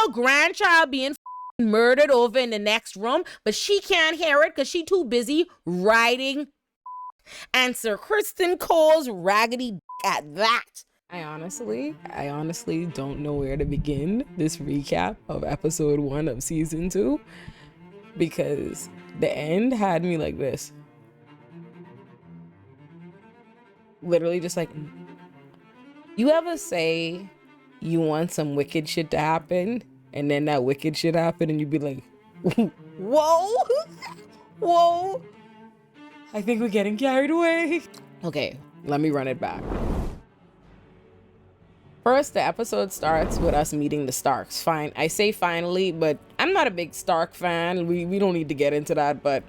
her grandchild being murdered over in the next room, but she can't hear it because she too busy riding and Sir Kristen Cole's raggedy at that. I honestly don't know where to begin this recap of episode 1 of season 2, because the end had me like this. Literally just like, you ever say you want some wicked shit to happen and then that wicked shit happened and you be like, whoa, whoa, I think we're getting carried away. Okay, let me run it back. First, the episode starts with us meeting the Starks. Fine, I say finally, but I'm not a big Stark fan. We don't need to get into that, but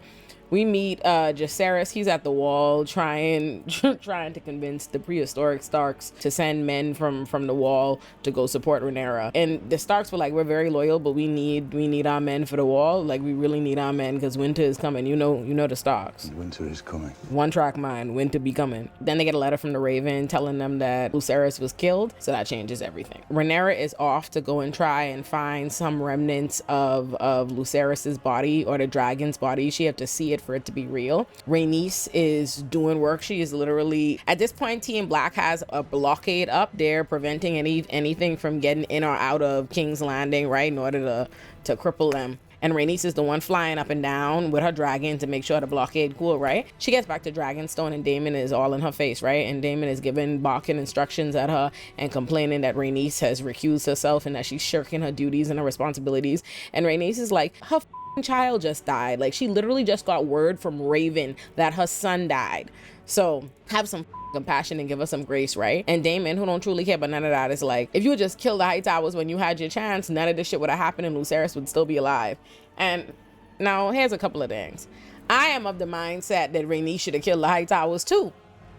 we meet Jacaerys. He's at the wall trying to convince the prehistoric Starks to send men from the wall to go support Rhaenyra. And the Starks were like, we're very loyal, but we need our men for the wall. Like, we really need our men because winter is coming. You know the Starks. Winter is coming. One track mind, winter be coming. Then they get a letter from the Raven telling them that Lucerys was killed. So that changes everything. Rhaenyra is off to go and try and find some remnants of Lucerys's body or the dragon's body. She have to see it for it to be real. Rhaenys is doing work. She is literally, at this point, Team Black has a blockade up there preventing anything from getting in or out of King's Landing, right, in order to cripple them. And Rhaenys is the one flying up and down with her dragon to make sure the blockade cool, right? She gets back to Dragonstone and Daemon is all in her face, right? And Daemon is giving barking instructions at her and complaining that Rhaenys has recused herself and that she's shirking her duties and her responsibilities. And Rhaenys is like, her child just died. Like, she literally just got word from Raven that her son died. So have some compassion and give us some grace, right? And Daemon, who don't truly care about none of that, is like, if you would just kill the Hightowers when you had your chance, none of this shit would have happened and Lucerys would still be alive. And now here's a couple of things. I am of the mindset that Rhaenys should have killed the Hightowers too.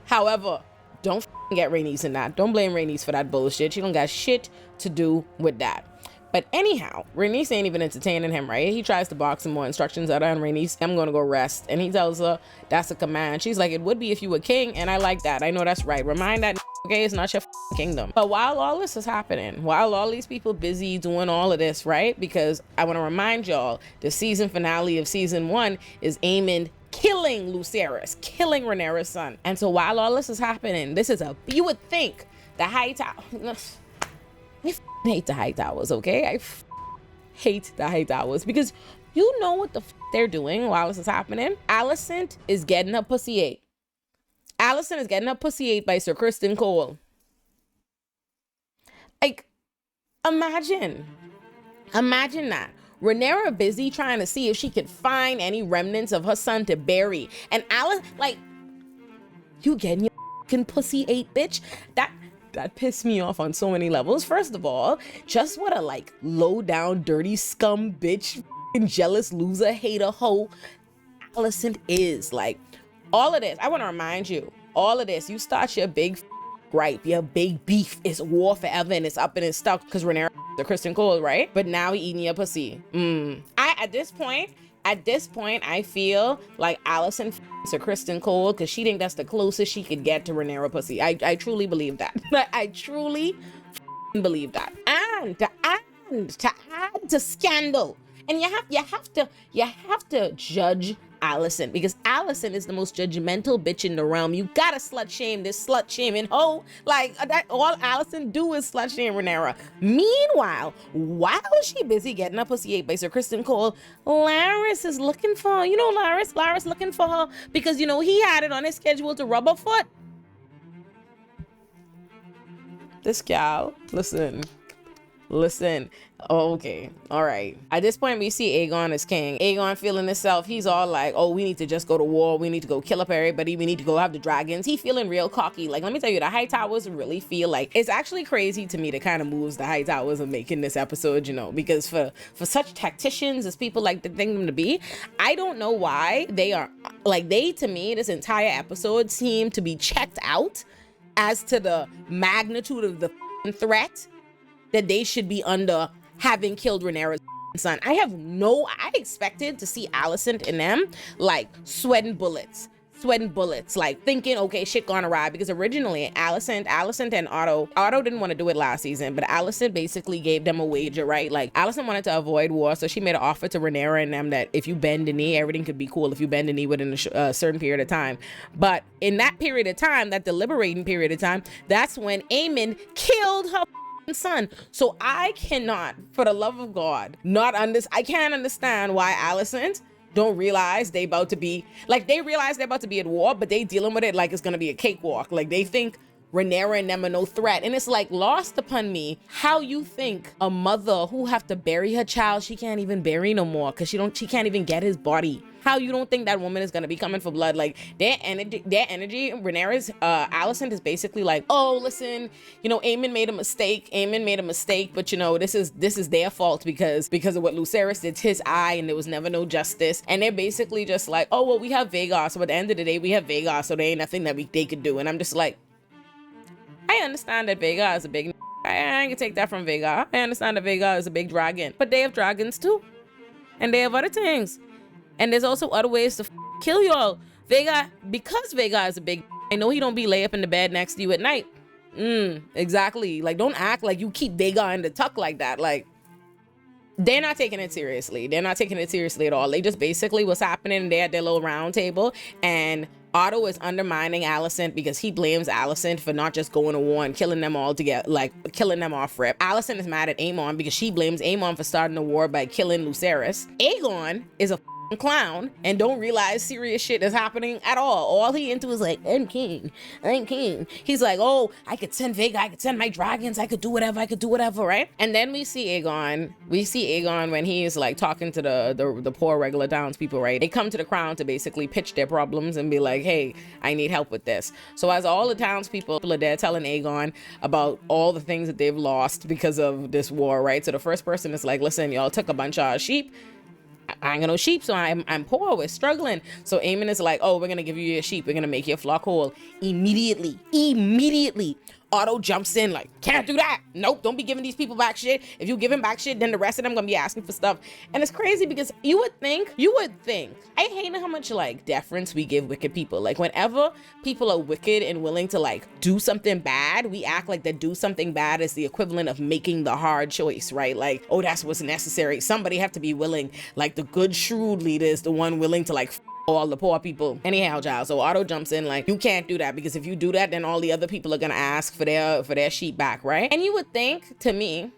However, don't get Rhaenys in that. Don't blame Rhaenys for that bullshit. She don't got shit to do with that. But anyhow, Rhaenys ain't even entertaining him, right? He tries to box some more instructions at her, and Rhaenys, I'm gonna go rest. And he tells her that's a command. She's like, it would be if you were king, and I like that. I know that's right. Remind that okay, it's not your kingdom. But while all this is happening, while all these people busy doing all of this, right? Because I want to remind y'all, the season finale of season 1 is Aemon killing Lucerys, killing Rhaenyra's son. And so while all this is happening, you would think the Hightowers, I hate the Hightowers, okay? I hate the Hightowers because you know what the they're doing while this is happening. Alicent is getting her pussy ate. Alicent is getting her pussy ate by Sir Kristen Cole. Like, imagine that. Rhaenyra busy trying to see if she could find any remnants of her son to bury. And Alicent, like, you getting your fucking pussy ate, bitch? That pissed me off on so many levels. First of all, just what a like low down dirty scum bitch, jealous loser, hater hoe Alicent is. Like, all of this, I want to remind you, all of this, you start your big gripe, your big beef is war forever and it's up and it's stuck because Rhaenyra the Kristen Cole, right? But now he eating your pussy. At this point, I feel like Alicent Sir Kristen Cole because she think that's the closest she could get to Rhaenyra pussy. I truly believe that. I truly believe that. And to add to scandal, and you have to judge Alicent because Alicent is the most judgmental bitch in the realm. You gotta slut shame this slut shaming hoe. Like that, all Alicent do is slut shame Rhaenyra. Meanwhile, while she busy getting her pussy ate by Sir Kristen Cole, Larys is looking for her. You know Larys looking for her because he had it on his schedule to rub her foot. This gal, listen. Okay, all right. At this point, we see Aegon as king. Aegon feeling himself. He's all like, oh, we need to just go to war. We need to go kill up everybody. We need to go have the dragons. He feeling real cocky. Like, let me tell you, the Hightowers really feel like, it's actually crazy to me the kind of moves the Hightowers are making this episode, because for such tacticians as people like to think them to be, I don't know why they are, like, to me, this entire episode seem to be checked out as to the magnitude of the threat that they should be under having killed Rhaenyra's son. I expected to see Alicent and them like sweating bullets, sweating bullets, like thinking, okay, shit gone awry. Because originally Alicent and Otto didn't want to do it last season, but Alicent basically gave them a wager, right? Like Alicent wanted to avoid war, so she made an offer to Rhaenyra and them that if you bend the knee, everything could be cool if you bend the knee within a certain period of time. But in that period of time, that deliberating period of time, that's when Aemon killed her son. So I cannot, for the love of God, I can't understand why Alicent don't realize they about to be, like, they realize they're about to be at war, but they dealing with it like it's gonna be a cakewalk. Like they think Rhaenyra and them are no threat. And it's like lost upon me how you think a mother who have to bury her child, she can't even bury no more because she can't even get his body. How you don't think that woman is gonna be coming for blood? Like their energy, Rhaenyra's, Alicent is basically like, oh, listen, you know, Aemon made a mistake, but you know, this is their fault because of what Lucerys did to his eye, and there was never no justice. And they're basically just like, oh, well, we have Vhagar, so at the end of the day, we have Vhagar, so there ain't nothing that they could do. And I'm just like, I understand that Vhagar is a big, I ain't gonna take that from Vhagar. I understand that Vhagar is a big dragon, but they have dragons too, and they have other things. And there's also other ways to kill y'all. Because Vhagar is a big, I know he don't be lay up in the bed next to you at night. Exactly. Like, don't act like you keep Vhagar in the tuck like that. Like, they're not taking it seriously. They're not taking it seriously at all. They just basically what's happening there at their little round table, and Otto is undermining Alicent because he blames Alicent for not just going to war and killing them all together, like killing them off rip. Alicent is mad at Aemon because she blames Aemon for starting the war by killing Lucerys. Aegon is a clown and don't realize serious shit is happening at all he into is like, I'm king. He's like, oh, I could send Vhagar, I could send my dragons, I could do whatever, right? And then we see Aegon when he is like talking to the poor regular townspeople, right? They come to the crown to basically pitch their problems and be like, hey, I need help with this. So as all the townspeople are there telling Aegon about all the things that they've lost because of this war, right? So the first person is like, listen, y'all took a bunch of sheep, I ain't got no sheep, so I'm poor, we're struggling. So Aemon is like, oh, we're gonna give you your sheep, we're gonna make your flock whole. Immediately Otto jumps in like, can't do that. Nope, don't be giving these people back shit. If you give him back shit, then the rest of them gonna be asking for stuff. And it's crazy because you would think, I hate how much like deference we give wicked people. Like whenever people are wicked and willing to like do something bad, we act like that do something bad is the equivalent of making the hard choice, right? Like, oh, that's what's necessary. Somebody have to be willing, like the good shrewd leader is the one willing to like all the poor people. Anyhow, child, so Otto jumps in like, you can't do that because if you do that, then all the other people are gonna ask for their sheep back, right? And you would think to me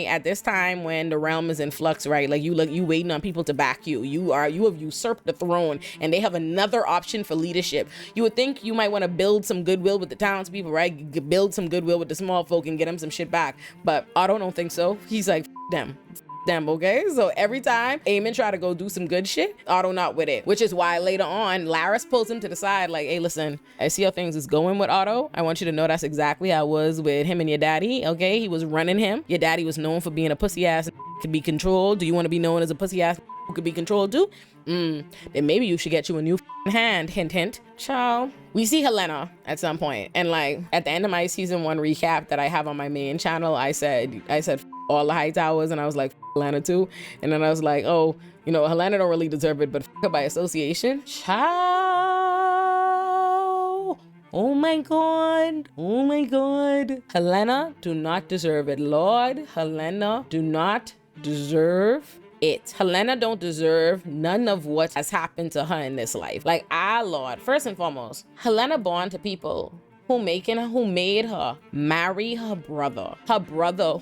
at this time when the realm is in flux, right? Like you waiting on people to back you. You have usurped the throne and they have another option for leadership. You would think you might want to build some goodwill with the townspeople, right? Build some goodwill with the small folk and get them some shit back. But Otto don't think so. He's like, them, okay? So every time Aemon try to go do some good shit, Otto not with it, which is why later on Larys pulls him to the side like, hey, listen, I see how things is going with Otto. I want you to know that's exactly how it was with him and your daddy, okay? He was running him. Your daddy was known for being a pussy ass could be controlled. Do you want to be known as a pussy ass who could be controlled too? Then maybe you should get you a new hand. Hint, hint. Ciao. We see Helaena at some point, and like at the end of my season 1 recap that I have on my main channel, I said all the high towers, and I was like Helaena too, and then I was like, oh, you know, Helaena don't really deserve it, but her by association. Ciao. Oh my god. Helaena do not deserve it. Lord, Helaena do not deserve it. Helaena don't deserve none of what has happened to her in this life. Like, Lord, first and foremost, Helaena born to people who made her marry her brother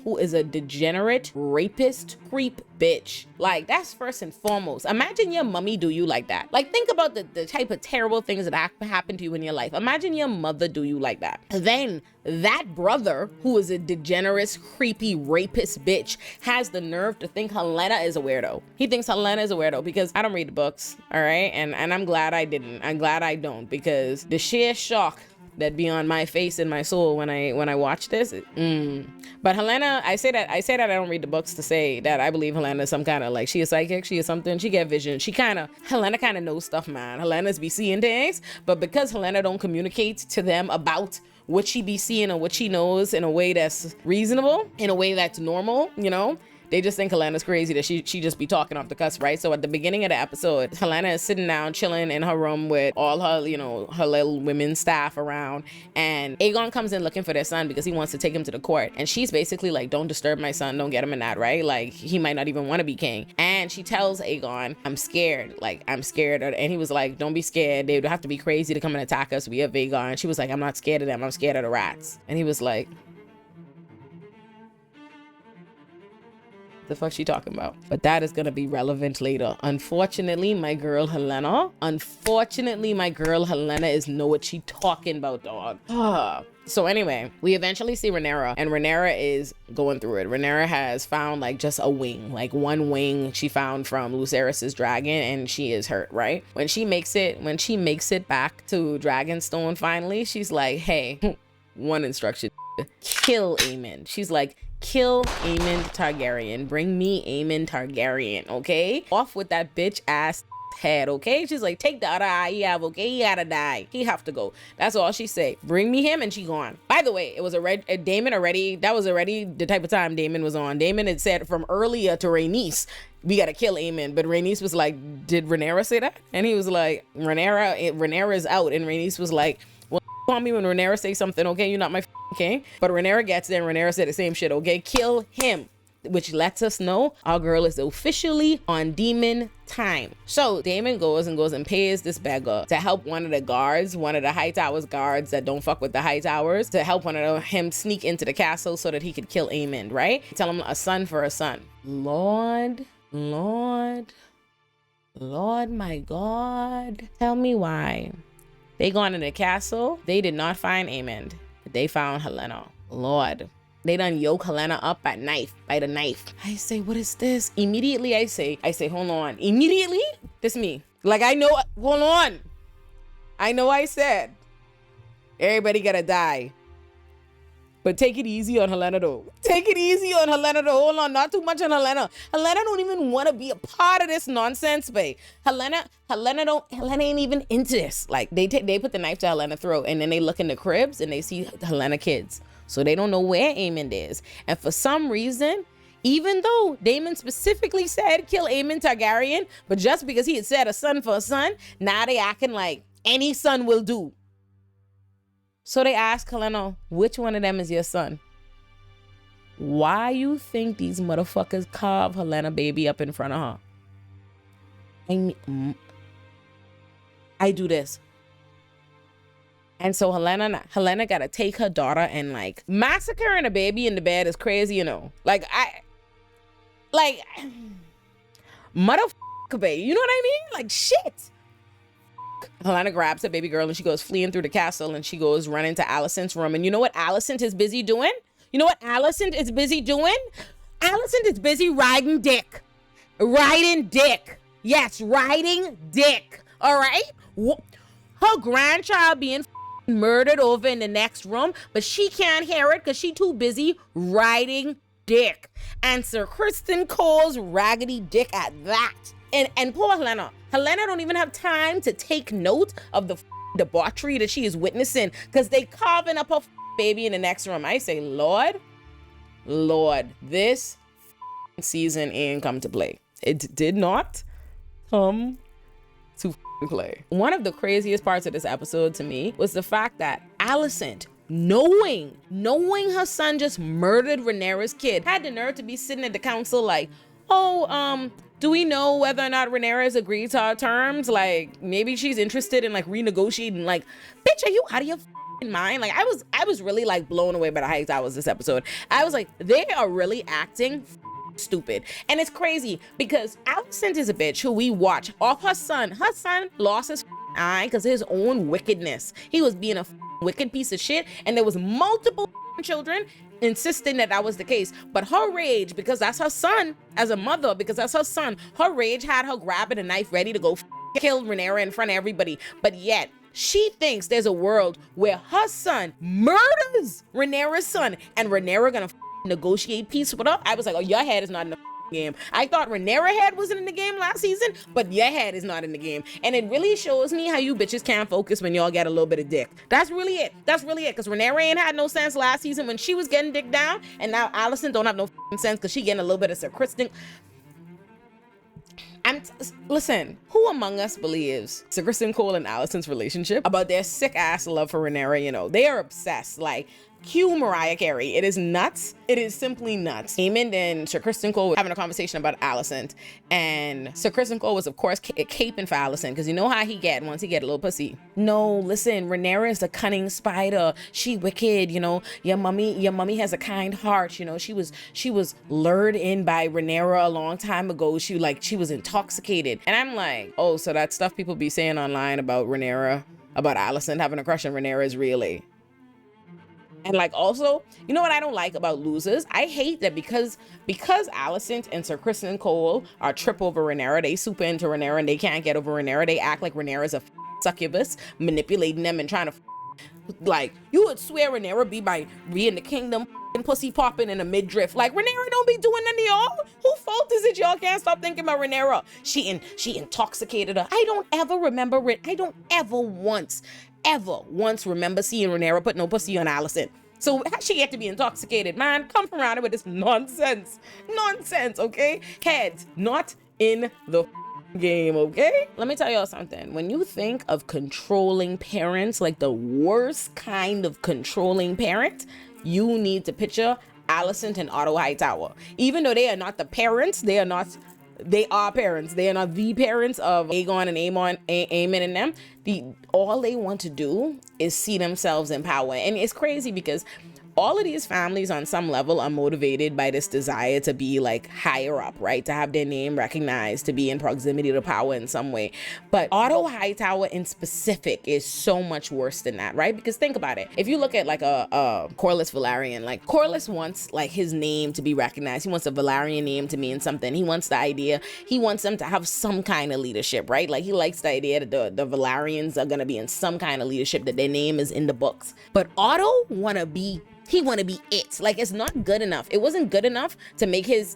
who is a degenerate rapist creep bitch. Like, that's first and foremost. Imagine your mommy do you like that. Like, think about the type of terrible things that happen to you in your life. Imagine your mother do you like that. Then that brother who is a degenerate creepy rapist bitch has the nerve to think Helaena is a weirdo. He thinks Helaena is a weirdo because I don't read the books, all right? And I'm glad I didn't. I'm glad I don't, because the sheer shock that be on my face and my soul when I watch this. But Helaena, I say that I don't read the books to say that I believe Helaena is some kind of like, she is psychic, she is something, she get vision. Helaena kind of knows stuff, man. Helena's be seeing things, but because Helaena don't communicate to them about what she be seeing or what she knows in a way that's reasonable, in a way that's normal, you know, They just think Helena's crazy that she just be talking off the cuss, right? So at the beginning of the episode, Helena is sitting down, chilling in her room with all her, you know, her little women staff around. And Aegon comes in looking for their son because he wants to take him to the court. And she's basically like, don't disturb my son. Don't get him in that, right? Like, he might not even want to be king. And she tells Aegon, I'm scared. Like, I'm scared. And he was like, don't be scared. They would have to be crazy to come and attack us. We have Aegon. And she was like, I'm not scared of them. I'm scared of the rats. And he was like, the fuck she talking about? But that is gonna be relevant later. Unfortunately, my girl Helena is know what she talking about, dog. So anyway, we eventually see Rhaenyra, and Rhaenyra is going through it. Rhaenyra has found like just a wing, like one wing she found from Lucerys's dragon, and she is hurt, right? When she makes it back to Dragonstone finally, she's like, hey, one instruction, kill Aemond. She's like, kill Aemond Targaryen. Bring me Aemond Targaryen, okay? Off with that bitch ass head, okay? She's like, take the other eye he have, okay? He gotta die. He have to go. That's all she say. Bring me him, and she gone. By the way, it was Daemon already, that was already the type of time Daemon was on. Daemon had said from earlier to Rhaenys, we gotta kill Aemond, but Rhaenys was like, did Rhaenyra say that? And he was like, Rhaenyra's out, and Rhaenys was like, well, call me when Rhaenyra say something, okay? You're not my king. But Rhaenyra gets there, and Rhaenyra said the same shit, okay? Kill him. Which lets us know our girl is officially on demon time. So Daemon goes and pays this beggar to help one of the guards, one of the High Towers guards that don't fuck with the High Towers, to help him sneak into the castle so that he could kill Aemond, right? Tell him a son for a son. Lord, my God. Tell me why. They gone in the castle. They did not find Aemond. They found Helena. Lord. They done yoke Helena up by the knife. I say, what is this? Immediately I say, hold on. Immediately? This me. Like, I know, hold on. I know I said, everybody gotta die. But take it easy on Helena though. Take it easy on Helena though. Hold on, not too much on Helena. Helena don't even want to be a part of this nonsense, babe. Helena ain't even into this. Like, they put the knife to Helena's throat, and then they look in the cribs and they see Helena kids. So they don't know where Aemond is. And for some reason, even though Daemon specifically said kill Aemond Targaryen, but just because he had said a son for a son, now they acting like any son will do. So they ask Helena, which one of them is your son? Why you think these motherfuckers carve Helena baby up in front of her? I do this. And so Helena gotta take her daughter, and like, massacring a baby in the bed is crazy, you know. Motherfucker, baby, you know what I mean? Like, shit. Helena grabs her baby girl and she goes fleeing through the castle, and she goes running to Alicent's room. And you know what Alicent is busy doing? Alicent is busy riding dick. Yes, riding dick. All right? Her grandchild being murdered over in the next room, but she can't hear it because she too busy riding dick. And Sir Kristen Cole's raggedy dick at that. And poor Helena don't even have time to take note of the debauchery that she is witnessing, because they carving up her baby in the next room. I say, Lord, this season ain't come to play. It did not come to play. One of the craziest parts of this episode to me was the fact that Alicent, knowing her son just murdered Rhaenyra's kid, had the nerve to be sitting at the council like, do we know whether or not Rhaenyra has agreed to our terms? Like, maybe she's interested in like renegotiating. Like, bitch, are you out of your mind? Like, I was really like blown away by the High Towers this episode. I was like, they are really acting stupid. And it's crazy because Alicent is a bitch who we watch off her son. Her son lost his eye because of his own wickedness. He was being a wicked piece of shit, and there was multiple children insisting that was the case. But her rage, because that's her son, as a mother, because that's her son, her rage had her grabbing a knife ready to go kill Rhaenyra in front of everybody. But yet she thinks there's a world where her son murders Rhaenyra's son, and Rhaenyra gonna negotiate peace with her. I was like, oh, your head is not in the game. I thought Rhaenyra head wasn't in the game last season, but your head is not in the game. And it really shows me how you bitches can't focus when y'all get a little bit of dick. That's really it. That's really it. Because Rhaenyra ain't had no sense last season when she was getting dick down, and now Alicent don't have no sense because she getting a little bit of Sir Kristen. Listen, who among us believes Sir Kristen Cole and Alicent's relationship about their sick ass love for Rhaenyra? You know, they are obsessed. Like, cue Mariah Carey. It is nuts. It is simply nuts. Aemond and Sir Kristen Cole were having a conversation about Alicent, and Sir Kristen Cole was, of course, caping for Alicent because you know how he get once he get a little pussy. No, listen, Rhaenyra is a cunning spider. She wicked. You know, your mummy has a kind heart. You know, she was lured in by Rhaenyra a long time ago. She was intoxicated, and I'm like, oh, so that stuff people be saying online about Rhaenyra, about Alicent having a crush on Rhaenyra is really. And like, also, you know what I don't like about losers? I hate that because Alicent and Sir Kristen Cole are trip over Rhaenyra, they super into Rhaenyra and they can't get over Rhaenyra. They act like Rhaenyra's a succubus, manipulating them and trying to like, you would swear Rhaenyra be in the kingdom pussy popping in a midriff. Like, Rhaenyra don't be doing none of y'all. Who fault is it y'all can't stop thinking about Rhaenyra? She intoxicated her. I don't ever once remember seeing Rhaenyra put no pussy on Alicent. So how she get to be intoxicated? Man, come from around with this nonsense, okay? Heads not in the game, okay? Let me tell y'all something. When you think of controlling parents, like the worst kind of controlling parent, you need to picture Alicent and Otto Hightower. Even though they are not the parents, they are parents. They are not the parents of Aegon and Aemon and them. All they want to do is see themselves in power. And it's crazy because all of these families on some level are motivated by this desire to be like higher up, right? To have their name recognized, to be in proximity to power in some way. But Otto Hightower in specific is so much worse than that, right? Because think about it. If you look at like a Corlys Velaryon, like Corlys wants like his name to be recognized. He wants a Velaryon name to mean something. He wants them to have some kind of leadership, right? Like he likes the idea that the Velaryons are going to be in some kind of leadership, that their name is in the books. But Otto want to be it. Like, it's not good enough. It wasn't good enough to make his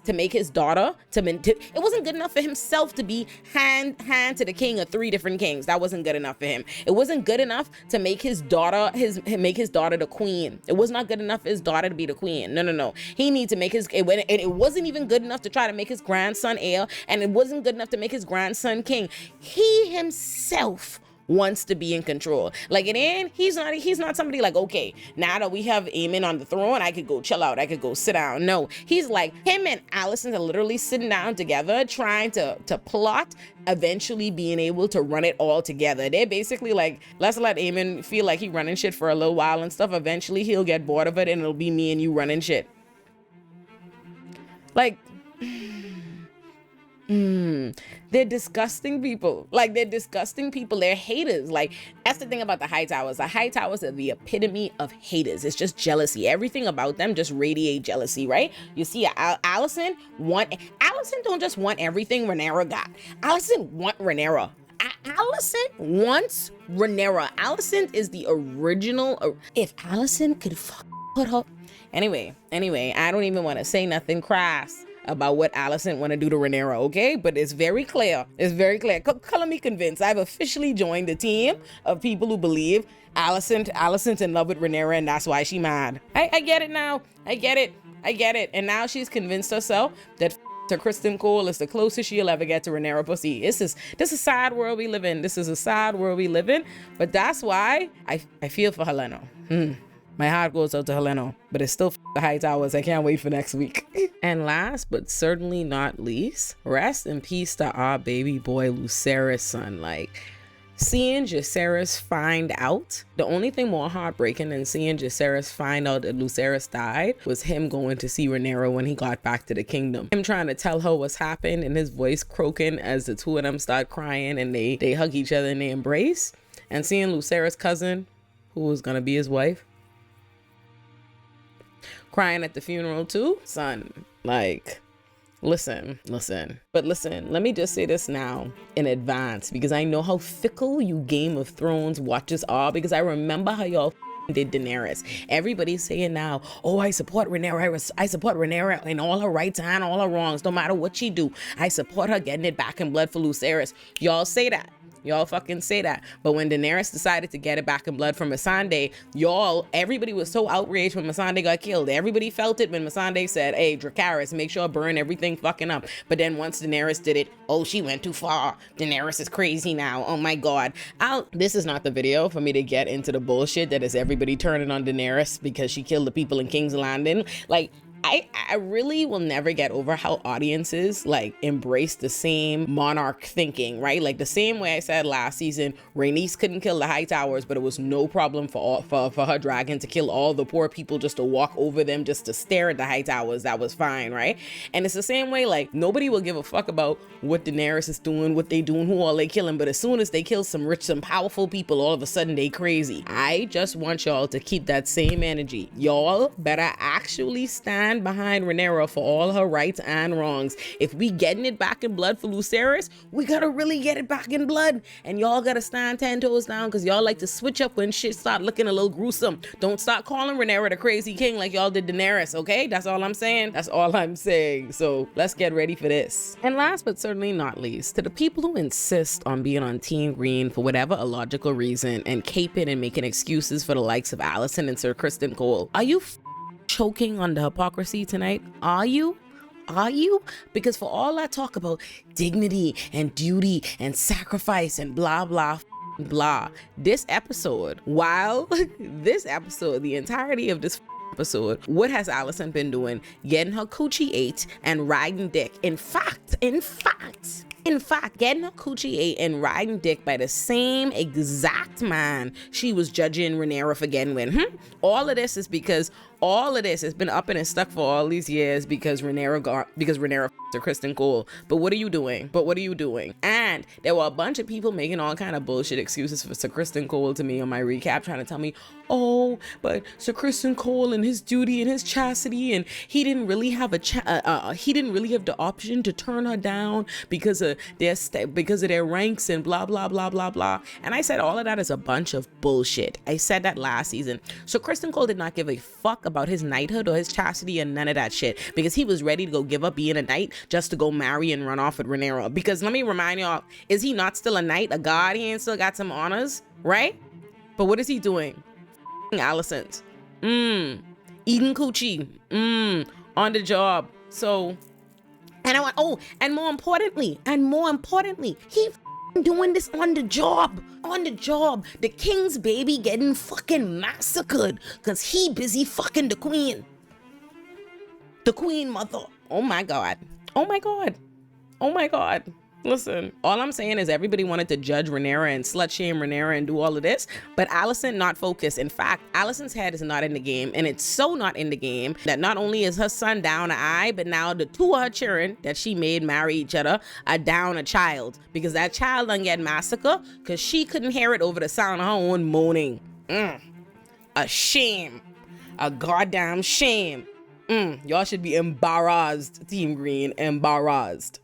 daughter it wasn't good enough for himself to be hand to the king of 3 different kings. That wasn't good enough for him. It wasn't good enough to make his daughter the queen. It was not good enough for his daughter to be the queen. No. He needs to make it wasn't even good enough to try to make his grandson heir, and it wasn't good enough to make his grandson king. He himself wants to be in control. Like, he's not somebody like, okay, now that we have Aemon on the throne, I could go chill out, I could go sit down. No, he's like, him and Alicent are literally sitting down together trying to plot eventually being able to run it all together. They're basically like, let's let Aemon feel like he running shit for a little while and stuff. Eventually he'll get bored of it and it'll be me and you running shit. Like, they're disgusting people. Like, they're haters. Like, that's the thing about the Hightowers. The Hightowers are the epitome of haters. It's just jealousy. Everything about them just radiate jealousy, right? You see, Alicent don't just want everything Rhaenyra got. Alicent want Rhaenyra. Alicent wants Rhaenyra. Alicent is the original. If Alicent could put her. Anyway, I don't even want to say nothing crass about what Alicent want to do to Rhaenyra, okay? But it's very clear. Color me convinced. I've officially joined the team of people who believe Alicent's in love with Rhaenyra, and that's why she mad. I get it now. I get it. And now she's convinced herself that Sir Kristen Cole is the closest she'll ever get to Rhaenyra pussy. This is a sad world we live in. But that's why I feel for Helena. My heart goes out to Helena, but it's still the Hightowers. I can't wait for next week. And last but certainly not least, rest in peace to our baby boy Lucerys' son. Like, seeing Jacaerys find out, the only thing more heartbreaking than seeing Jacaerys find out that Lucerys died was him going to see Rhaenyra when he got back to the kingdom. Him trying to tell her what's happened and his voice croaking as the two of them start crying and they hug each other and they embrace. And seeing Lucerys' cousin, who was gonna be his wife, crying at the funeral too. Son, like, listen, let me just say this now in advance, because I know how fickle you Game of Thrones watchers are, because I remember how y'all did Daenerys. Everybody's saying now, oh, I support Rhaenyra. I support Rhaenyra in all her rights and all her wrongs, no matter what she do. I support her getting it back in blood for Lucerys. Y'all say that. Y'all fucking say that. But when Daenerys decided to get it back in blood from Missandei, everybody was so outraged when Missandei got killed. Everybody felt it when Missandei said, hey, Dracarys, make sure burn everything fucking up. But then once Daenerys did it, oh, she went too far. Daenerys is crazy now. Oh my God. This is not the video for me to get into the bullshit that is everybody turning on Daenerys because she killed the people in King's Landing. Like, I really will never get over how audiences like embrace the same monarch thinking, right? Like the same way I said last season, Rhaenys couldn't kill the High Towers, but it was no problem for her dragon to kill all the poor people just to walk over them, just to stare at the High Towers. That was fine, right? And it's the same way, like nobody will give a fuck about what Daenerys is doing, what they doing, who all they killing, but as soon as they kill some rich, some powerful people, all of a sudden they crazy. I just want y'all to keep that same energy. Y'all better actually stand behind Rhaenyra for all her rights and wrongs. If we getting it back in blood for Lucerys, we gotta really get it back in blood. And y'all gotta stand 10 toes down because y'all like to switch up when shit start looking a little gruesome. Don't start calling Rhaenyra the crazy king like y'all did Daenerys, okay? That's all I'm saying. That's all I'm saying. So let's get ready for this. And last but certainly not least, to the people who insist on being on Team Green for whatever illogical reason and caping and making excuses for the likes of Alicent and Sir Criston Cole, are you choking on the hypocrisy tonight? Are you? Because for all I talk about dignity and duty and sacrifice and blah blah blah, this episode, the entirety of this episode, what has Alicent been doing? Getting her coochie ate and riding dick. In fact, getting her coochie ate and riding dick by the same exact man she was judging Rhaenyra for getting with. All of this has been up and stuck for all these years because Rhaenyra to Criston Cole. But what are you doing? And there were a bunch of people making all kind of bullshit excuses for Sir Criston Cole to me on my recap, trying to tell me, oh, but Sir Criston Cole and his duty and his chastity, and he didn't really have the option to turn her down because of their ranks and blah blah blah blah blah. And I said all of that is a bunch of bullshit. I said that last season. So Criston Cole did not give a fuck about his knighthood or his chastity and none of that shit because he was ready to go give up being a knight just to go marry and run off with Rhaenyra. Because let me remind y'all, is he not still a knight, a god? He ain't still got some honors, right? But what is he doing? Alicent, eating coochie, on the job. So, and I went, oh, and more importantly, he doing this on the job. The king's baby getting fucking massacred because he busy fucking the queen mother. Oh my god. Listen, all I'm saying is everybody wanted to judge Rhaenyra and slut shame Rhaenyra and do all of this, but Alicent not focused. In fact, Alicent's head is not in the game, and it's so not in the game that not only is her son down an eye, but now the two of her children that she made marry each other are down a child because that child done get massacred because she couldn't hear it over the sound of her own moaning. A shame. A goddamn shame. Y'all should be embarrassed, Team Green, embarrassed.